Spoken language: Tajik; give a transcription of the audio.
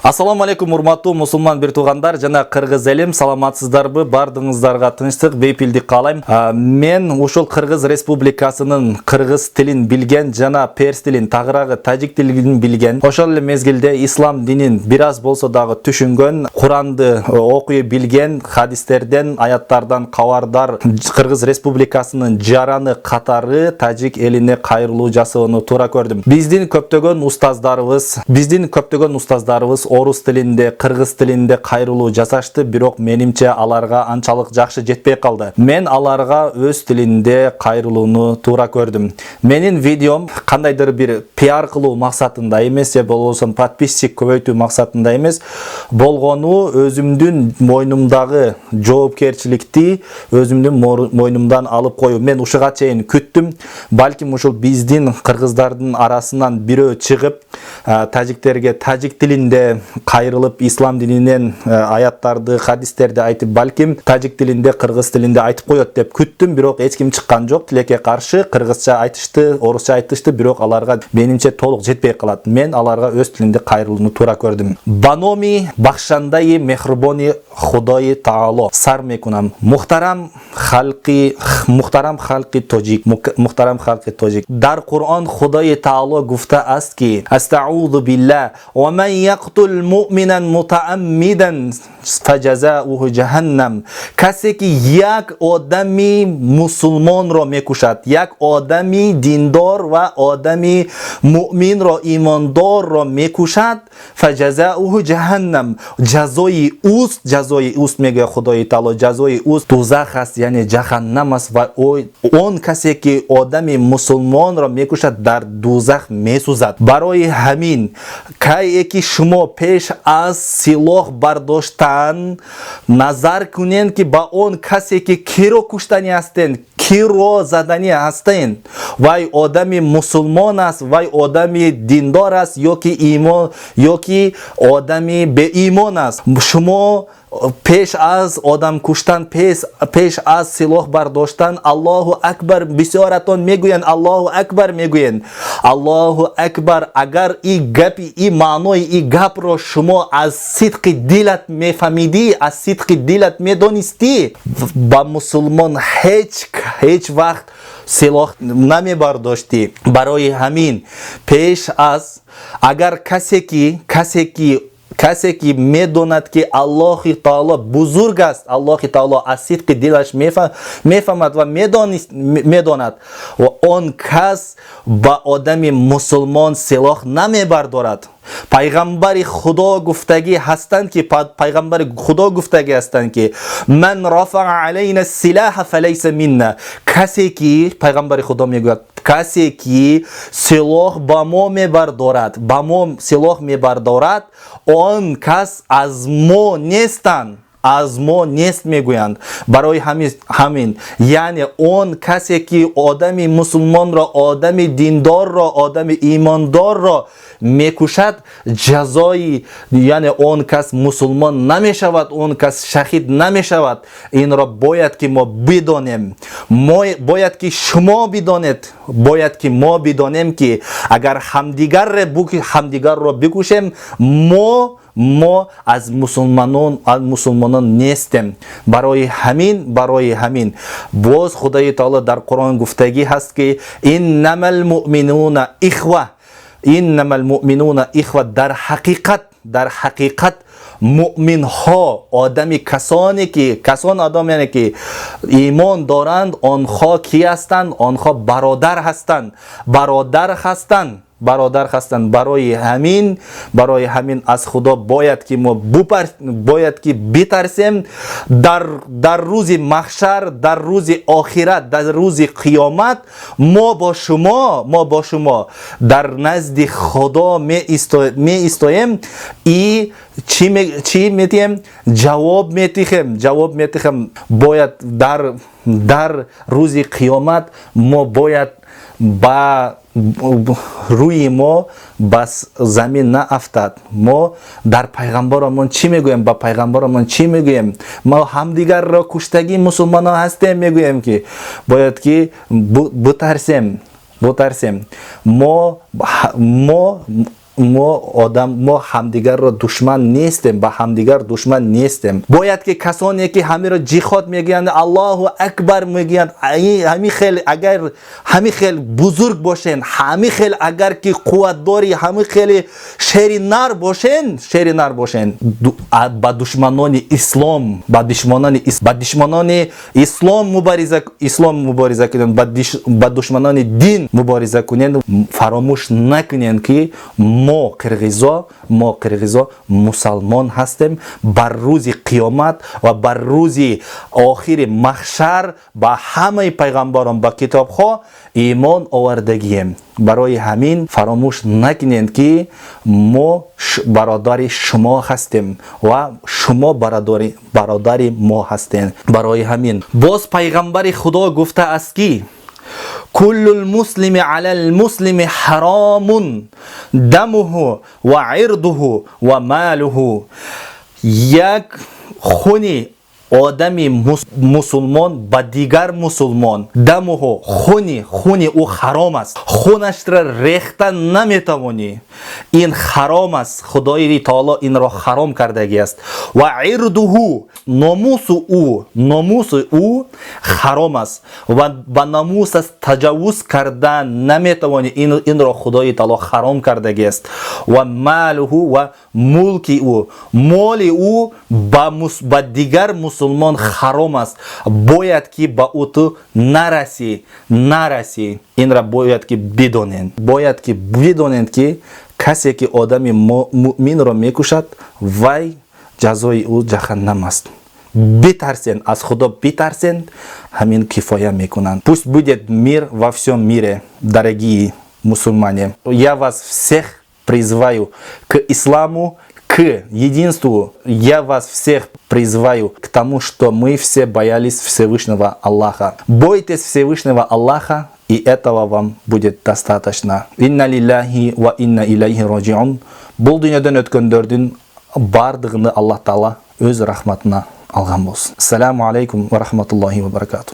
Ассаламу алейкум, урматтуу мусулман бир туугандар жана кыргыз элим, саламатсыздарбы? Бардыгыңыздарга тынчтык, бейпилдик каалайм. Мен ушул Кыргыз Республикасынын кыргыз тилин билген жана перс тилин, тагыраагы тажик тилин билген, ошол эле мезгилде ислам динин бир аз болсо дагы түшүнгөн, Куранды окуй билген, хадистерден, аяттардан кабардар Кыргыз Республикасынын жараны катары тажик элине кайрылуу жасоону туура көрдүм. Биздин көптөгөн устаздарыбыз орус тилинде, кыргыз тилинде кайрылуу жасашты, бирок менимче аларга анчалык жакшы жетпей калды. Мен аларга өз тилинде кайрылууну туура көрдүм. Менин видеом кандайдыр бир пиар кылуу максатында эмес, же болбосо подписчик көбөйтүү максатында эмес, болгону өзүмдүн мойнумдагы жоопкерчиликти өзүмдүн мойнумдан алып коюу. Мен ушуга чейин күттүм, балким ушул биздин кыргыздардын арасынан бирөө чыгып, тажиктерге тажик тилинде кайрылып, ислам дининен аяттарды, хадистерди айтып, балким тажик тилинде, кыргыз тилинде айтып коет деп күттүм, бирок эч ким чыккан жок. Тилекке каршы кыргызча айтышты, орусча айтышты, бирок аларга менимче толук жетпей калат. Мен аларга өз тилинде кайрылууну туура көрдүм. Баноми бахшандаи мехрибони Худои Таало сар мекунам. Мухтарам халқи тоҷик. Дар Қуръон Худои Таало гуфта аст ки астаъуду билlah ва ман яқтул муъминан мутааммидан фаҷазаӯҳу ҷаҳаннам. Касе ки як одами мусулмонро мекушад, як одами диндор ва одами муъминро, имондорро мекушад, фаҷазаӯҳу ҷаҳаннам. Ҷазои уст мегӯяд Худои Таало, ҷазои уст дузах аст, яъне ҷаҳаннам аст ва он касе ки одами мусулмонро мекушад дар дузах месӯзад. Барои ҳамин кае ки шумо пеш аз силоҳ бардоштан назар кунед ки ба он касе ки киро куштани ҳастед, киро задани ҳастед, вай одами мусулмон аст, вай одами диндор аст, ёки одами беимон аст. Шумо пеш аз одам куштан, пеш аз силоҳ бардоштан Аллоҳу акбар, бисёратон мегӯянд Аллоҳу акбар мегӯянд. Аллоҳу акбар, агар и гапи, и маънои и гапро шумо аз сидқи дилат мефаҳмидӣ, аз сидқи дилат медонистӣ, ба мусулмон ҳеҷ вақт силоҳ намебардоштӣ. Барои ҳамин пеш аз агар касе ки медонад ки Аллоҳи Таоло бузург аст, Аллоҳи Таоло аз сидқи дилаш мефаҳмад ва медонад, ва он кас ба одами мусулмон силоҳ намебардорад. Пайғамбари Худо гуфтагӣ ҳастанд ки ман рафаъа алайна силаҳа фалайса минна. Касе ки пайғамбари Худо мегӯяд, касе ки силоҳ ба мо мебардорад, он кас аз мо нестанд, аз мо нест мегӯянд. Барои ҳамин, яъне он касе ки одами мусулмонро, одами диндорро, одами имондорро мекушад, ҷазои, яъне он кас мусулмон намешавад, он кас шаҳид намешавад. Инро бояд ки мо бидонем, бояд ки шумо бидонед, бояд ки мо бидонем ки агар ҳамдигарро бикушем, мо аз мусулманон нестем. Барои ҳамин боз Худои Таоло дар Қуръон гуфтагӣ ҳаст ки иннамал муъминуна ихва. Дар ҳақиқат муъминҳо, касон яъне ки имон доранд, онҳо ки ҳастанд? Онҳо бародар ҳастанд. Барои ҳамин аз Худо бояд ки мо битарсем дар рӯзи маҳшар, дар рӯзи охират, дар рӯзи қиёмат. Мо бо шумо дар назди Худо меистоем и чӣ метиҳем? Ҷавоб метиҳем. Бояд дар рӯзи қиёмат мо бояд ба рӯи мо ба замин наафтад. Мо дар пайғамбаромон чӣ мегӯем? Ба пайғамбаромон чӣ мегӯем? Мо ҳамдигарро куштагӣ мусулмонон ҳастем, мегӯем ки бояд ки бутарсем. Мо ما همدیگر را دشمن نیستیم، با همدیگر دشمن نیستیم. باید که کسانی که همین را جهاد میگن، الله اکبر میگن، همین خیلی اگر همین خیلی بزرگ باشین، همین خیلی اگر که قوت داری، همین خیلی شیر نر باشین، با دشمنان اسلام، با دشمنان اسلام مبارزه کنین، با دشمنان دین مبارزه کنین. فراموش نکنین که ما قرغیزا مسلمان هستیم. بر روز قیامت و بر روز آخر محشر با همه پیغمبران با کتاب ها ایمان آوردگیم. برای همین فراموش نکنین که ما برادر شما هستیم و شما برادر ما هستین. برای همین باز پیغمبر خدا گفته است که كل المسلم على المسلم حرام دمه و عرضه و ماله. یک خون آدمی مسلمان با دیگر مسلمان، دمه خون او حرام است، خونش را ریختن نمیتوانی، این حرام است. خدای تعالی این را حرام کردگی است. و عرضه، ناموس او حرام است و با ناموس است تجاوز کردن نمیتوانی، این را خدای تعالی حرام کردگی است. و ماله و ملک او، مال او با دیگر مسلمان حرام است. باید که با او تو نرسی. این را باید که بدونند که کسی که آدم مؤمن را میکشد وای جزای او جهنم است. بترسین، از خدا بترسین، همین کفایه میکنند. Пусть будет мир во всем мире, дорогие мусульмане. Я вас всех призываю к исламу, к единству. Я вас всех призываю к тому, что мы все боялись Всевышнего Аллаха. Бойтесь Всевышнего Аллаха, и этого вам будет достаточно. Инна лиллахи ва инна илайхи раджиун. Бұл дүниеден өткендердің бардығыны Аллах Таала өз рахматына алған болсын. Ассаламу алейкум ва рахматуллахи ва баракату.